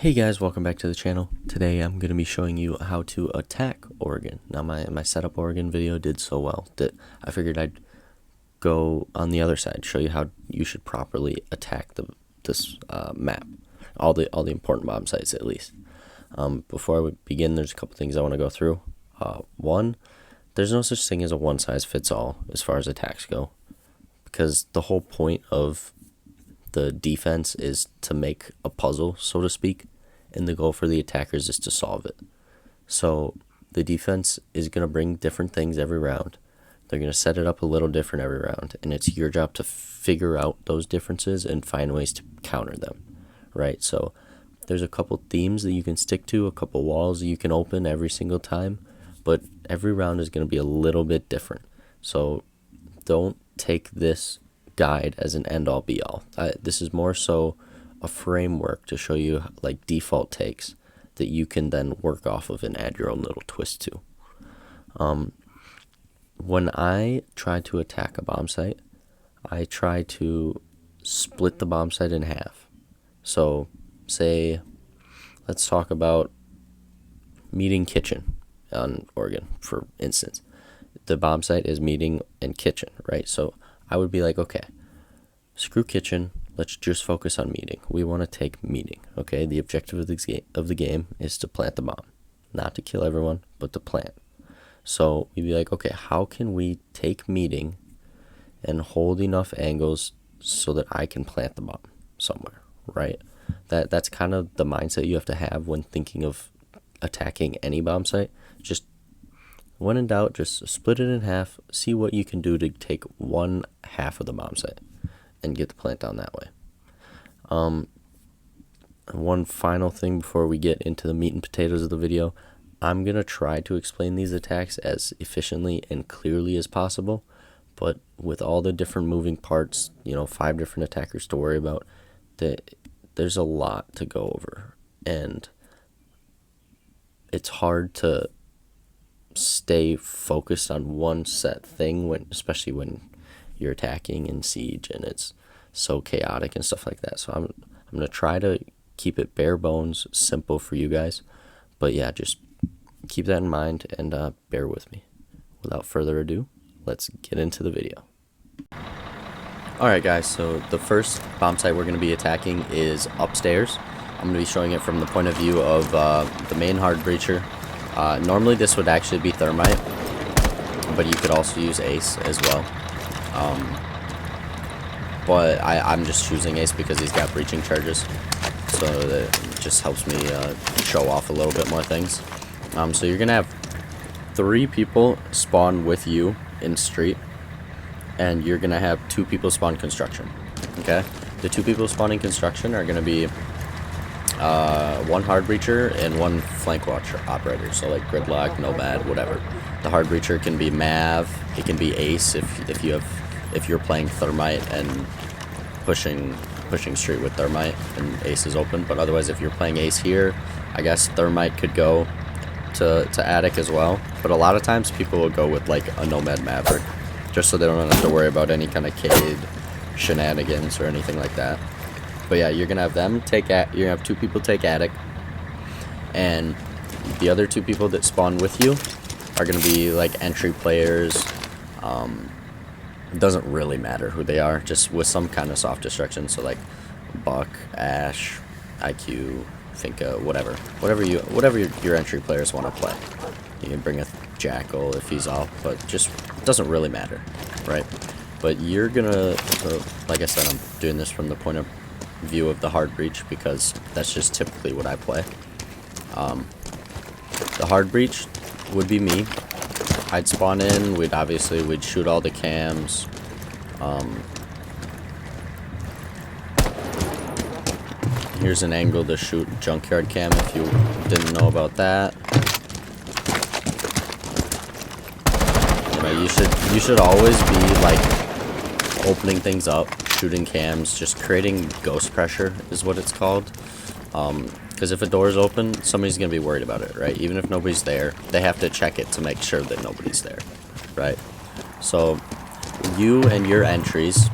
Hey guys, welcome back to the channel. Today I'm going to be showing you how to attack Oregon. Now my setup Oregon video did so well that I figured I'd go on the other side, show you how you should properly attack this map. All the important bomb sites at least. Before I begin, there's a couple things I want to go through. One, there's no such thing as a one size fits all as far as attacks go, because the whole point of the defense is to make a puzzle, so to speak, and the goal for the attackers is to solve it. So the defense is going to bring different things every round. They're going to set it up a little different every round, and it's your job to figure out those differences and find ways to counter them, right? So there's a couple themes that you can stick to, a couple walls that you can open every single time, but every round is going to be a little bit different. So don't take this guide as an end-all be-all. This is more so a framework to show you like default takes that you can then work off of and add your own little twist to. When I try to attack a bomb site, I try to split the bomb site in half. So say, let's talk about meeting kitchen on Oregon, for instance. The bomb site is meeting and kitchen, right? So I would be like, okay, screw kitchen, let's just focus on meeting. We want to take meeting, okay? The objective of the game is to plant the bomb. Not to kill everyone, but to plant. So we'd be like, okay, how can we take meeting and hold enough angles so that I can plant the bomb somewhere, right? That's kind of the mindset you have to have when thinking of attacking any bomb site. Just when in doubt, just split it in half, see what you can do to take one half of the bomb site and get the plant down that way. One final thing before we get into the meat and potatoes of the video, I'm going to try to explain these attacks as efficiently and clearly as possible, but with all the different moving parts, 5 different attackers to worry about, there's a lot to go over, and it's hard to stay focused on one set thing especially when you're attacking in Siege and it's so chaotic and stuff like that. So I'm gonna try to keep it bare bones, simple for you guys, but yeah, just keep that in mind and bear with me. Without further ado, let's get into the video. Alright guys, so the first bomb site we're going to be attacking is upstairs. I'm going to be showing it from the point of view of the main hard breacher. Normally this would actually be thermite, but you could also use ace as well. But I'm just choosing ace because he's got breaching charges, so that just helps me show off a little bit more things. So you're gonna have 3 people spawn with you in street, and you're gonna have 2 people spawn construction. Okay, the 2 people spawning construction are gonna be 1 hard breacher and 1 flank watch operator, so like gridlock, nomad, whatever. The hard breacher can be Mav, it can be ace if you're playing thermite and pushing street with thermite and ace is open. But otherwise, if you're playing ace here, I guess thermite could go to attic as well. But a lot of times people will go with like a nomad maverick, just so they don't have to worry about any kind of cade shenanigans or anything like that. But yeah, you're gonna have them you're gonna have 2 people take attic, and the other 2 people that spawn with you are gonna be like entry players. It doesn't really matter who they are, just with some kind of soft destruction. So like Buck, Ash, IQ, Finka, whatever your entry players want to play. You can bring a Jackal if he's off, but just doesn't really matter, right? But you're gonna, like I said, I'm doing this from the point of view of the hard breach because that's just typically what I play. The hard breach would be me. I'd spawn in, we'd shoot all the cams. Here's an angle to shoot junkyard cam if you didn't know about that. You should always be like opening things up, shooting cams, just creating ghost pressure is what it's called. Because if a door is open, somebody's going to be worried about it, right? Even if nobody's there, they have to check it to make sure that nobody's there, right? So you and your entries,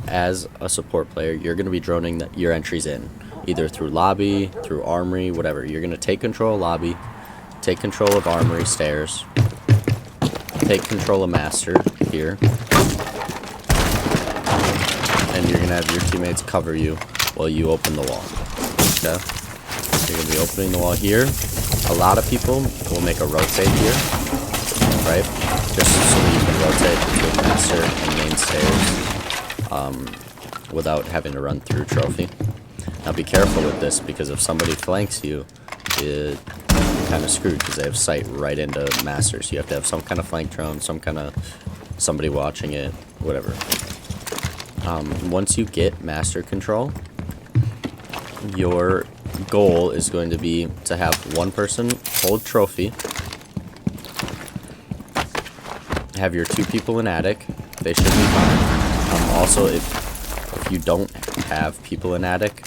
as a support player, you're going to be droning your entries in. either through lobby, through armory, whatever. You're going to take control of lobby, take control of armory stairs, take control of master here, and you're going to have your teammates cover you while you open the wall. Okay? You're going to be opening the wall here. A lot of people will make a rotate here, right? Just so that you can rotate between master and main stairs without having to run through trophy. Now be careful with this, because if somebody flanks you, you're kind of screwed because they have sight right into master. So you have to have some kind of flank drone, some kind of somebody watching it, whatever. Once you get master control, your goal is going to be to have one person hold trophy, have your 2 people in attic. They should be fine. Also, if you don't have people in attic,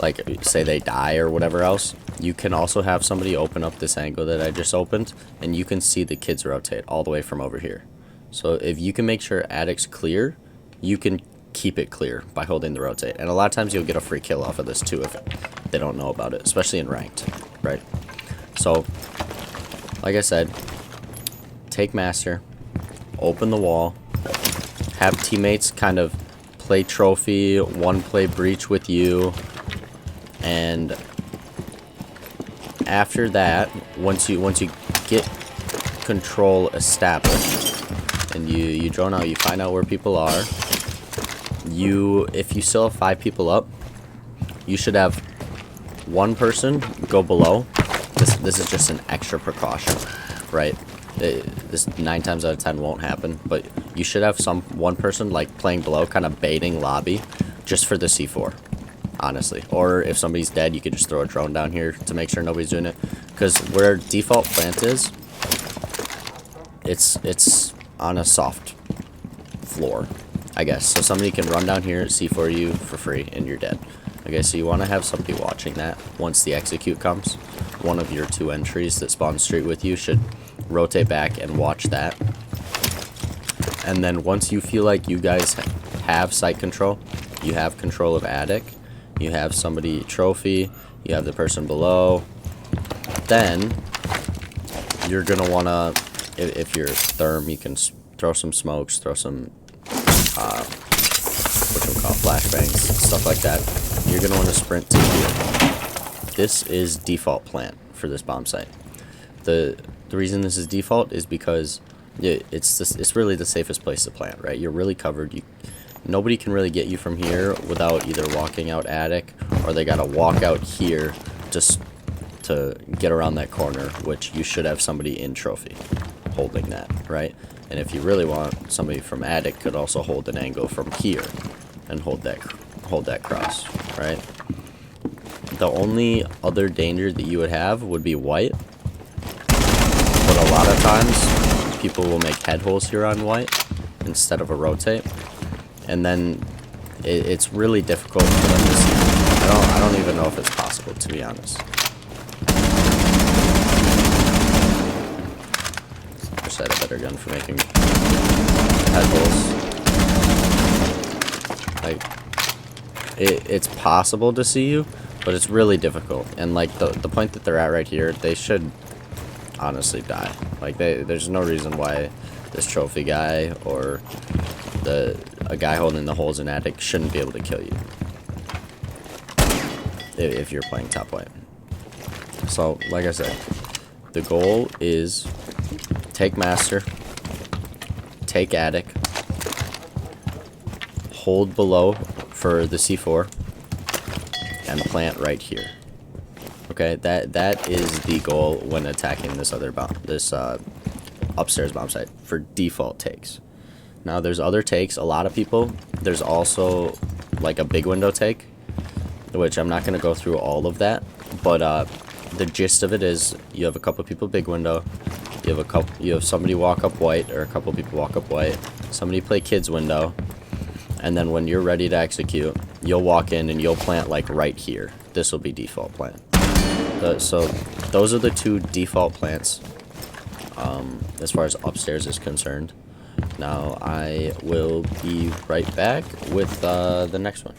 like say they die or whatever else, you can also have somebody open up this angle that I just opened, and you can see the kids rotate all the way from over here. So if you can make sure attic's clear, you can keep it clear by holding the rotate. And a lot of times you'll get a free kill off of this too if they don't know about it, especially in ranked, right? So, like I said, take master, open the wall, have teammates kind of play trophy, one play breach with you, and after that, once you get control established and you drone out, you find out where people are, if you still have 5 people up, you should have one person go below. This is just an extra precaution, right? This 9 times out of 10 won't happen, but you should have one person like playing below, kind of baiting lobby, just for the C4, honestly. Or if somebody's dead, you could just throw a drone down here to make sure nobody's doing it. Because where default plant is, it's on a soft floor, I guess. So somebody can run down here, C4 you for free, and you're dead. Okay, so you want to have somebody watching that. Once the execute comes, one of your 2 entries that spawn straight with you should rotate back and watch that. And then once you feel like you guys have site control, you have control of attic, you have somebody trophy, you have the person below, then you're gonna wanna, if you're therm, you can throw some smokes, throw some what we'll call flashbangs, stuff like that. You're gonna want to sprint to here. This is default plant for this bomb site. The reason this is default is because it's really the safest place to plant, right? You're really covered. Nobody can really get you from here without either walking out attic, or they gotta walk out here just to get around that corner, which you should have somebody in trophy holding that, right? And if you really want, somebody from attic could also hold an angle from here and hold that cross, right? The only other danger that you would have would be white, but a lot of times people will make head holes here on white instead of a rotate, and then it's really difficult for them to see. I don't even know if it's possible, to be honest. I wish I had a better gun for making head holes. Like, it's possible to see you, but it's really difficult. And like the point that they're at right here, they should honestly die. Like there's no reason why this trophy guy or a guy holding the holes in attic shouldn't be able to kill you if you're playing top white. So like I said, the goal is take master, take attic, hold below for the C4, and plant right here. Okay, that is the goal when attacking this upstairs bomb site for default takes. Now there's other takes. A lot of people, there's also like a big window take, which I'm not going to go through all of that, but the gist of it is you have a couple people big window, you have somebody walk up white, or a couple people walk up white, somebody play kids window, and then when you're ready to execute, you'll walk in and you'll plant like right here. This will be default plant. So those are the 2 default plants as far as upstairs is concerned. Now I will be right back with the next one.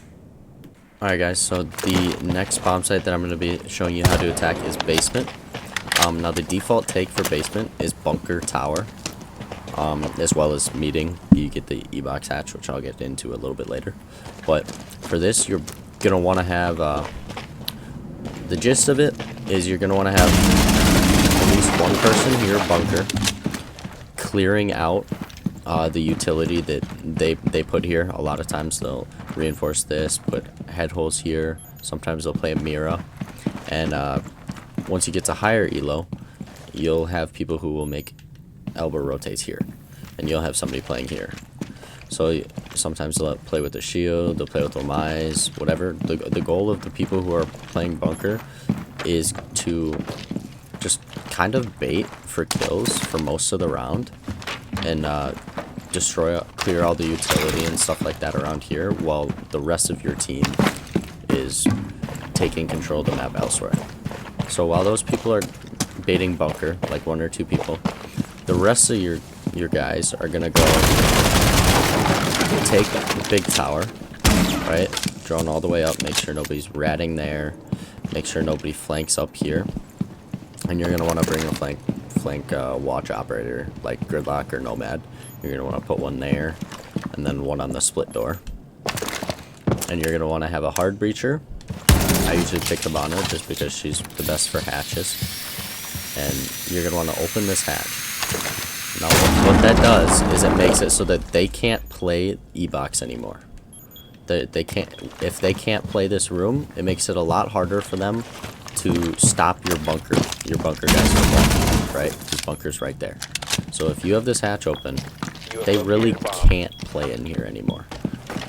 Alright guys, so the next bomb site that I'm going to be showing you how to attack is basement. Now the default take for basement is bunker tower, as well as meeting. You get the E-box hatch, which I'll get into a little bit later. But for this, you're going to want to have, the gist of it is you're going to want to have at least one person here, bunker, clearing out the utility that they put here. A lot of times they'll reinforce this, put head holes here. Sometimes they'll play a Mira, and once you get to higher elo, you'll have people who will make elbow rotates here, and you'll have somebody playing here. So sometimes they'll play with the shield, they'll play with Omise, whatever. The goal of the people who are playing bunker is to just kind of bait for kills for most of the round, and clear all the utility and stuff like that around here, while the rest of your team is taking control of the map elsewhere. So while those people are baiting bunker, like 1 or 2 people, the rest of your guys are gonna go take the big tower, right? Drone all the way up, make sure nobody's ratting there, make sure nobody flanks up here, and you're gonna want to bring a flank watch operator like Gridlock or Nomad. You're gonna want to put one there, and then one on the split door, and you're gonna want to have a hard breacher. I usually pick Cabana just because she's the best for hatches. And you're going to want to open this hatch. Now what that does is it makes it so that they can't play E-box anymore. They can't, if they can't play this room, it makes it a lot harder for them to stop your bunker guys from playing, right? This bunker's right there. So if you have this hatch open, they really can't play in here anymore.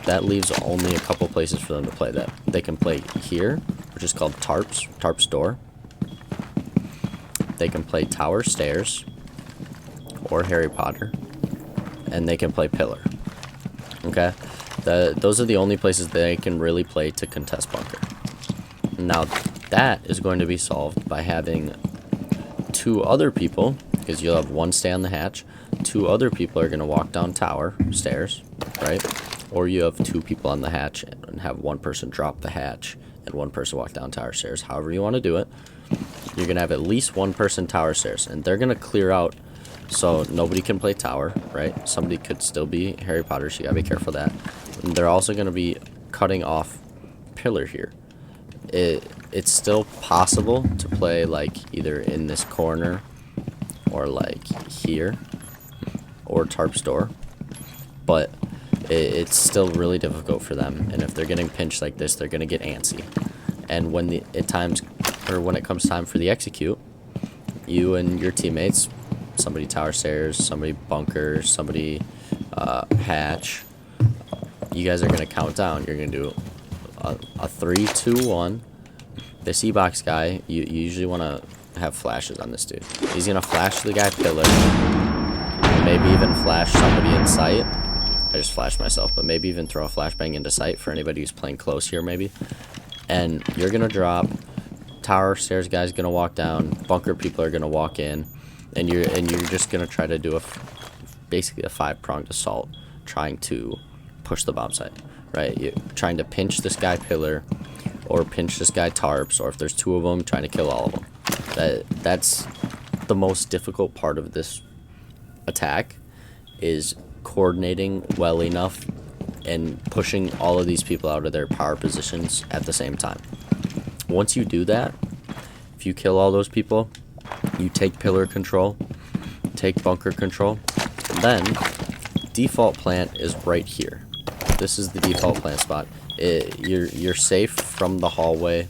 That leaves only a couple places for them to play that. They can play here, which is called Tarp's door. They can play tower stairs or Harry Potter, and they can play pillar. Okay, those are the only places they can really play to contest bunker. Now that is going to be solved by having 2 other people, because you'll have one stay on the hatch. 2 other people are going to walk down tower stairs, right? Or you have 2 people on the hatch and have one person drop the hatch and one person walk down tower stairs. However you want to do it, you're going to have at least one person tower stairs, and they're going to clear out so nobody can play tower, right? Somebody could still be Harry Potter, so you got to be careful of that. And they're also going to be cutting off pillar here. It's still possible to play like either in this corner or like here or Tarp's door, but it's still really difficult for them, and if they're getting pinched like this, they're gonna get antsy. And when when it comes time for the execute, you and your teammates, somebody tower stairs, somebody bunker, somebody hatch, you guys are gonna count down. You're gonna do a 3, 2, 1. This E-box guy, you usually want to have flashes on this dude. He's gonna flash the guy pillar, maybe even flash somebody in sight. I just flashed myself, but maybe even throw a flashbang into sight for anybody who's playing close here, maybe. And you're gonna drop. Tower stairs guy's gonna walk down. Bunker people are gonna walk in, and you're just gonna try to do basically a 5-pronged assault, trying to push the bomb site, right? You're trying to pinch this guy pillar, or pinch this guy tarps, or if there's 2 of them, trying to kill all of them. That's the most difficult part of this attack, is coordinating well enough and pushing all of these people out of their power positions at the same time. Once you do that, if you kill all those people, you take pillar control, take bunker control, then default plant is right here. This is the default plant spot. You're safe from the hallway.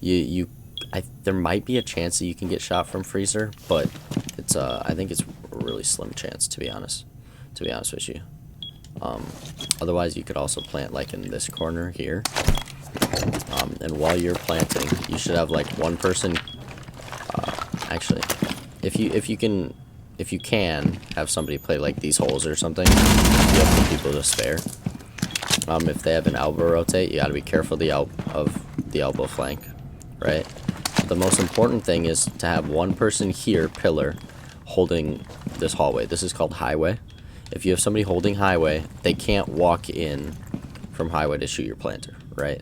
There might be a chance that you can get shot from freezer, but it's I think it's a really slim chance, to be honest with you. Otherwise you could also plant like in this corner here, and while you're planting, you should have like one person, actually, if you can have somebody play like these holes or something, you have the people to spare. If they have an elbow rotate, you got to be careful of the elbow flank, right? The most important thing is to have one person here, pillar, holding this hallway. This is called highway. If you have somebody holding highway, they can't walk in from highway to shoot your planter, right?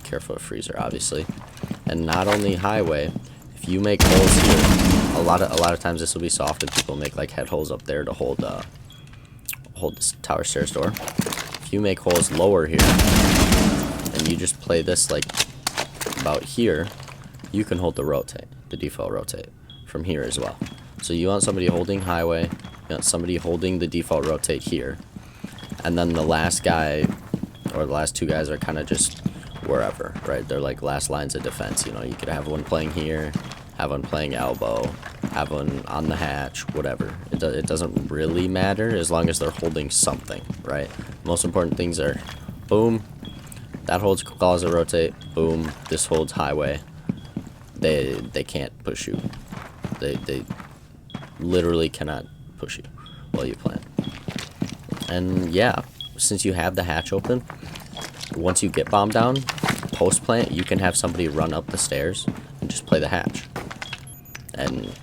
Careful of freezer, obviously. And not only highway, if you make holes here, a lot of times this will be soft, and people make like head holes up there to hold this tower stairs door. If you make holes lower here, and you just play this like about here, you can hold the default rotate from here as well. So you want somebody holding highway, you want somebody holding the default rotate here, and then the last guy or the last two guys are kind of just wherever, right? They're like last lines of defense. You know, you could have one playing here, have one playing elbow, have one on the hatch, whatever. It doesn't really matter as long as they're holding something, right? Most important things are, boom, that holds closet rotate, boom, this holds highway. They can't push you. They literally cannot push you while you plant. And yeah, since you have the hatch open, once you get bomb down, post plant, you can have somebody run up the stairs and just play the hatch. And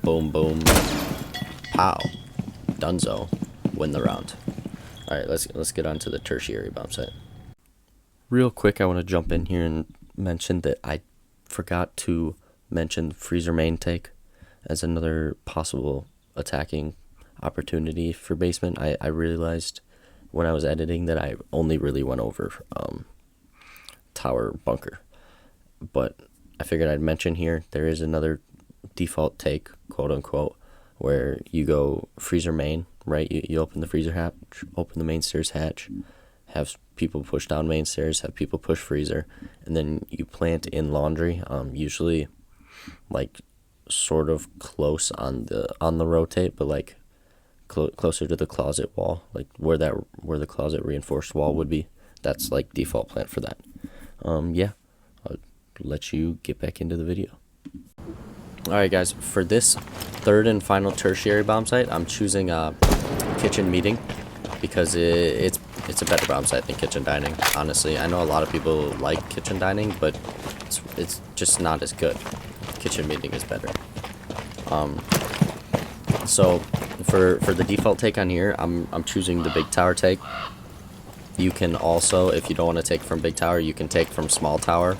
boom, boom, pow, dunzo, win the round. All right, let's get on to the tertiary bomb site. Real quick, I want to jump in here and mention that I forgot to mention freezer main take as another possible attacking opportunity for basement. I realized when I was editing that I only really went over tower bunker, but I figured I'd mention here there is another default take, quote unquote, where you go freezer main, right? You open the freezer hatch, open the main stairs hatch, have people push down main stairs, have people push freezer, and then you plant in laundry, usually like sort of close on the rotate, but like closer to the closet wall, like where the closet reinforced wall would be. That's like default plant for that. Yeah, I'll let you get back into the video. Alright guys, for this third and final tertiary bomb site, I'm choosing kitchen meeting because it's a better bomb site than kitchen dining. Honestly, I know a lot of people like kitchen dining, but it's just not as good. Kitchen meeting is better. So for the default take on here, I'm choosing the big tower take. You can also, if you don't want to take from big tower, you can take from small tower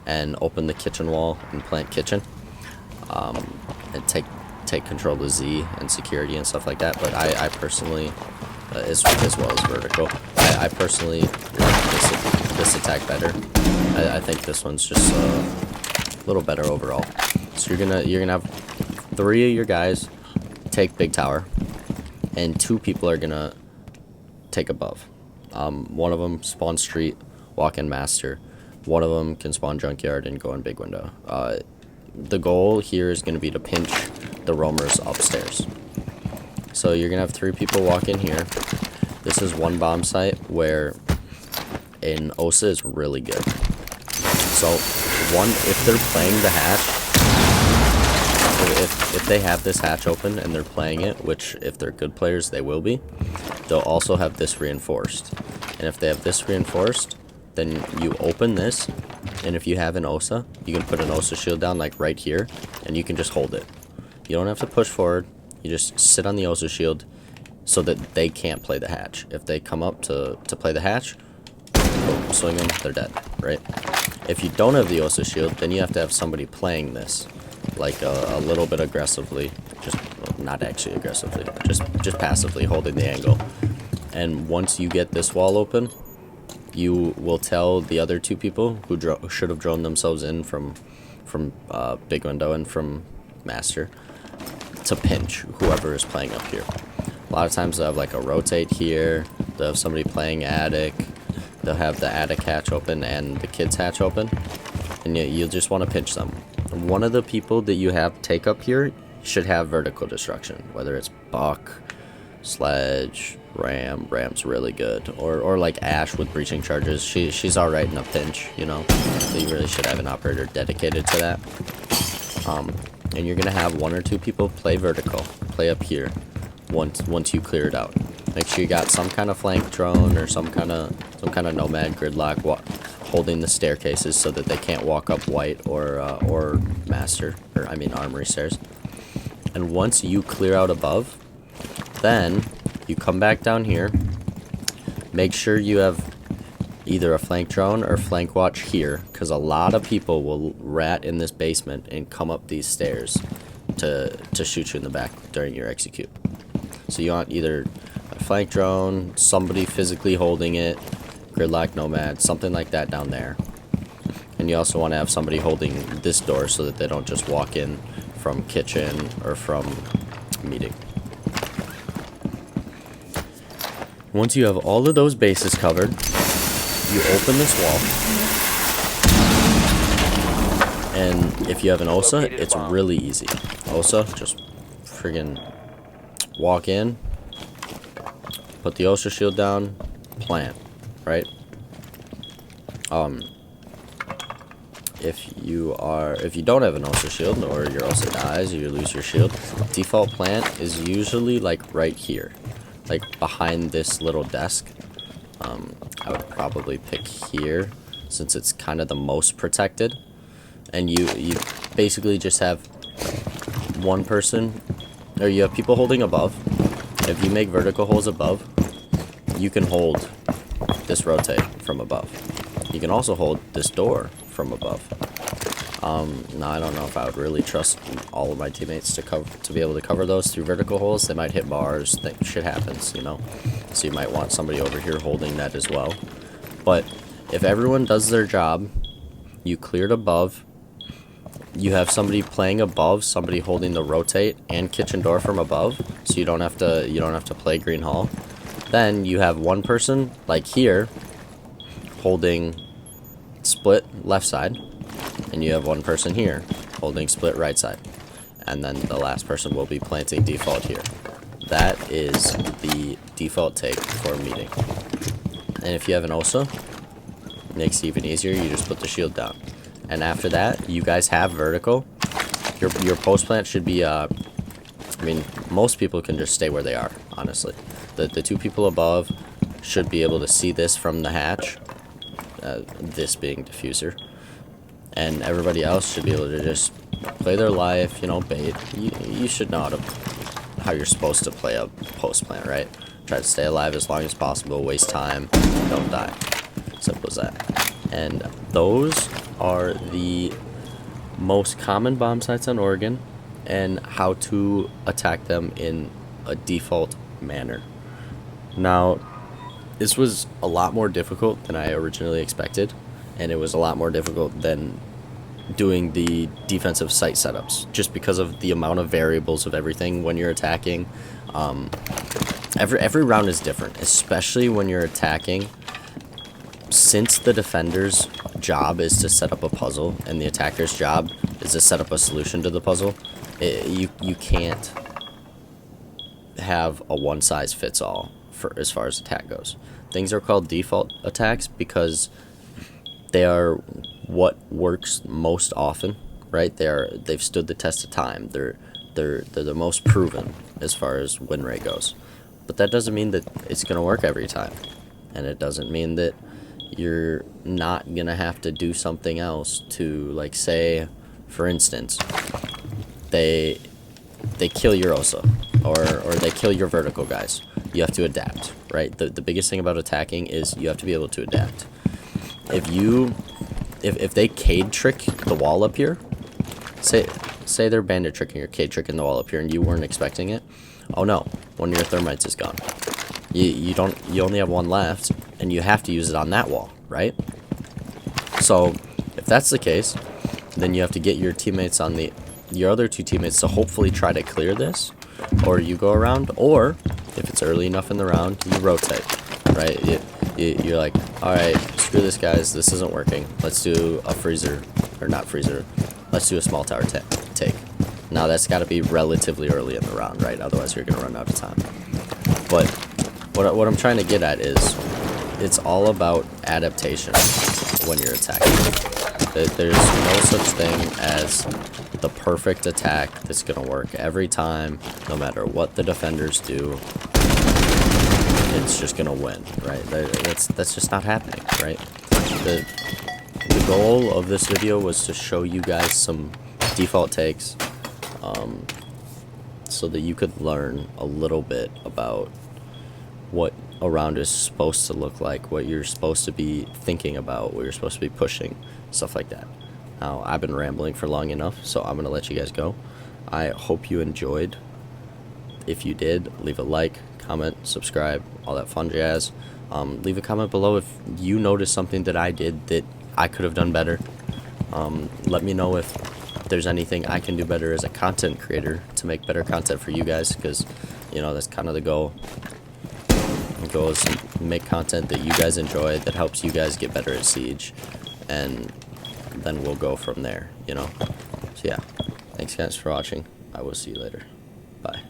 and open the kitchen wall and plant kitchen, and take control of the Z and security and stuff like that. But I personally, as well as vertical, I personally like this attack better. I think this one's just a little better overall. So you're gonna have 3 of your guys take big tower, and 2 people are gonna take above. One of them spawn street, walk in master. One of them can spawn junkyard and go in big window. The goal here is gonna be to pinch the roamers upstairs. So you're gonna have 3 people walk in here. This is one bomb site where an OSA is really good. So if they're playing the hatch, if they have this hatch open and they're playing it, which if they're good players they will be, they'll also have this reinforced. And if they have this reinforced, then you open this, and if you have an OSA, you can put an OSA shield down like right here, and you can just hold it. You don't have to push forward, you just sit on the OSA shield so that they can't play the hatch. If they come up to play the hatch, boom, swing them, they're dead, right? If you don't have the OSA shield, then you have to have somebody playing this like a little bit aggressively, just not actually aggressively, just passively holding the angle. And once you get this wall open, you will tell the other 2 people who should have drawn themselves in from big window and from master to pinch whoever is playing up here. A lot of times they'll have like a rotate here, they'll have somebody playing attic, they'll have the attic hatch open and the kids hatch open, and you'll just want to pinch them. One of the people that you have take up here should have vertical destruction, whether it's Buck, Sledge, Ram's really good, or like Ash with breaching charges. She's alright in a pinch, you know. So you really should have an operator dedicated to that. And you're gonna have 1 or 2 people play vertical, play up here. Once you clear it out, make sure you got some kind of flank drone or some kind of nomad gridlock holding the staircases so that they can't walk up white or master, or I mean armory stairs. And once you clear out above, then you come back down here. Make sure you have either a flank drone or flank watch here, because a lot of people will rat in this basement and come up these stairs to shoot you in the back during your execute. So you want either a flank drone, somebody physically holding it, gridlock nomad, something like that down there. And you also want to have somebody holding this door so that they don't just walk in from kitchen or from meeting. Once you have all of those bases covered, you open this wall. And if you have an OSA, it's really easy. OSA, just friggin' walk in, put the OSA shield down, plant, right? If you don't have an OSA shield, or your OSA dies, or you lose your shield, default plant is usually like right here, like behind this little desk. I would probably pick here since it's kind of the most protected. And you basically just have one person, or you have people holding above. If you make vertical holes above, you can hold this rotate from above. You can also hold this door from above. Now I don't know if I would really trust all of my teammates to be able to cover those through vertical holes. They might hit bars. Shit happens, you know. So you might want somebody over here holding that as well. But if everyone does their job, you cleared above. You have somebody playing above, somebody holding the rotate and kitchen door from above, so you don't have to play green hall. Then you have one person like here holding split left side, and you have one person here holding split right side, and then the last person will be planting default here. That is the default take for a meeting. And if you have an OSA, it makes it even easier. You just put the shield down. And after that, you guys have vertical. Your post plant should be, I mean, most people can just stay where they are, honestly. The two people above should be able to see this from the hatch, this being diffuser. And everybody else should be able to just play their life, you know, bait. You should know how you're supposed to play a post plant, right? Try to stay alive as long as possible, waste time, don't die. Simple as that. And those are the most common bomb sites on Oregon and how to attack them in a default manner. Now, this was a lot more difficult than I originally expected, and it was a lot more difficult than doing the defensive site setups, just because of the amount of variables of everything when you're attacking. Every round is different, especially when you're attacking. Since the defender's job is to set up a puzzle and the attacker's job is to set up a solution to the puzzle, you can't have a one-size-fits-all for as far as attack goes. Things are called default attacks because they are what works most often, right? They've stood the test of time. They're the most proven as far as win rate goes. But that doesn't mean that it's gonna work every time, and it doesn't mean that you're not gonna have to do something else to, like, say, for instance, they kill your OSA or they kill your vertical guys. You have to adapt, right? The biggest thing about attacking is you have to be able to adapt. If they cade trick the wall up here, say they're bandit tricking or cade tricking the wall up here and you weren't expecting it, oh no, one of your thermites is gone. You only have one left, and you have to use it on that wall, right? So if that's the case, then you have to get your teammates your other two teammates to hopefully try to clear this, or you go around, or if it's early enough in the round, you rotate, right? You're like, all right, screw this, guys, this isn't working. Let's do a freezer, or not freezer. Let's do a small tower take. Now that's got to be relatively early in the round, right? Otherwise you're gonna run out of time. But what I'm trying to get at is, it's all about adaptation when you're attacking. There's no such thing as the perfect attack that's going to work every time, no matter what the defenders do. It's just going to win, right? That's just not happening, right? The goal of this video was to show you guys some default takes, so that you could learn a little bit about what around is supposed to look like, what you're supposed to be thinking about, what you're supposed to be pushing, stuff like that. Now, I've been rambling for long enough, so I'm going to let you guys go. I hope you enjoyed. If you did, leave a like, comment, subscribe, all that fun jazz. Leave a comment below if you noticed something that I did that I could have done better. Let me know if there's anything I can do better as a content creator to make better content for you guys, because, you know, that's kind of the goal. The goal is to make content that you guys enjoy, that helps you guys get better at Siege, and then we'll go from there, you know. So yeah, thanks guys for watching. I will see you later. Bye.